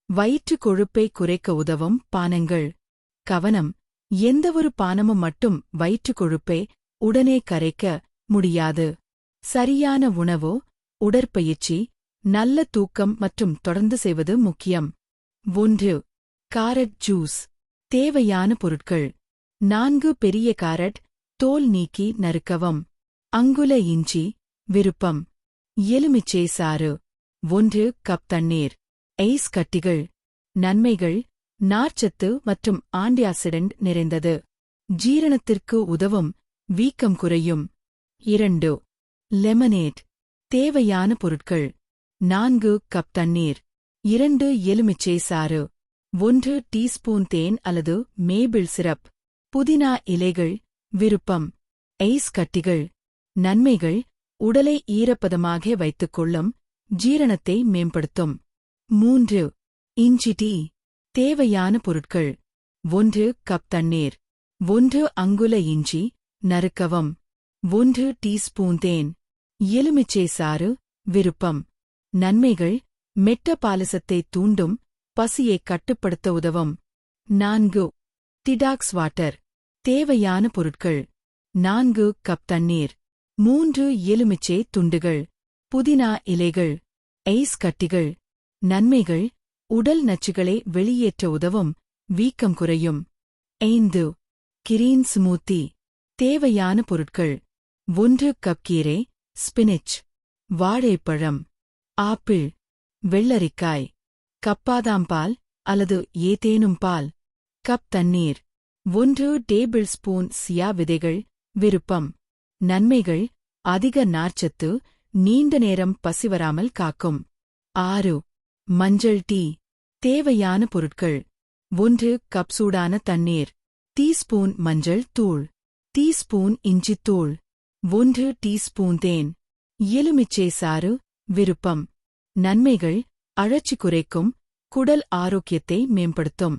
வயிற்று கொழுப்பை குறைக்க உதவும் பானங்கள். கவனம்: எந்தவொரு பானமும் மட்டும் வயிற்று கொழுப்பை உடனே கரைக்க முடியாது. சரியான உணவு, உடற்பயிற்சி, நல்ல தூக்கம் மற்றும் தொடர்ந்து செய்வது முக்கியம். 1. Carrot juice. தேவையான பொருட்கள்: 4 பெரிய காரட், தோல் நீக்கி நறுக்கவும். அங்குல இஞ்சி, விருப்பம். எலுமிச்சை சாறு. 1 கப் தண்ணீர். ஐஸ் கட்டிகள். நன்மைகள்: நார்ச்சத்து மற்றும் ஆன்டிஆக்சிடென்ட் நிறைந்தது. ஜீரணத்திற்கு உதவும், வீக்கம் குறையும். 2. லெமனேட். தேவையான பொருட்கள்: 4 கப் தண்ணீர், 2 எலுமிச்சை சாறு, 1 டீஸ்பூன் தேன் அல்லது மேபிள் சிரப். புதினா இலைகள், விருப்பம். ஐஸ் கட்டிகள். நன்மைகள்: உடலை ஈரப்பதமாக வைத்துக்கொள்ளும், ஜீரணத்தை மேம்படுத்தும். 3. இஞ்சி டீ. தேவையான பொருட்கள்: 1 கப் தண்ணீர், 1 அங்குல இஞ்சி, நறுக்கவும். 1 டீஸ்பூன் தேன். எலுமிச்சை சாறு, விருப்பம். நன்மைகள்: மெட்டபாலிசத்தை தூண்டும், பசியைக் கட்டுப்படுத்த உதவும். 4. Detox water. தேவையான பொருட்கள்: 4 கப் தண்ணீர், 3 எலுமிச்சை துண்டுகள், புதினா இலைகள், ஐஸ் கட்டிகள். நன்மைகள்: உடல் நச்சுகளை வெளியேற்ற உதவும், வீக்கம் குறையும். 5. Green smoothie. தேவையான பொருட்கள்: 1 கப் கீரை, ஸ்பினிச், வாழைப்பழம், ஆப்பிள், வெள்ளரிக்காய், கப்பாதாம் பால் அல்லது ஏதேனும் பால். கப் தண்ணீர். 1 டேபிள் ஸ்பூன் சியா விதைகள், விருப்பம். நன்மைகள்: அதிக நார்ச்சத்து, நீண்ட நேரம் பசிவராமல் காக்கும். 6. மஞ்சள் டீ. தேவையான பொருட்கள்: 1 கப் சூடான தண்ணீர், டீஸ்பூன் மஞ்சள் தூள், டீஸ்பூன் இஞ்சித்தூள், 1 டீஸ்பூன் தேன், எலுமிச்சை சாறு, விருப்பம். நன்மைகள்: அழற்சி குறைக்கும், குடல் ஆரோக்கியத்தை மேம்படுத்தும்.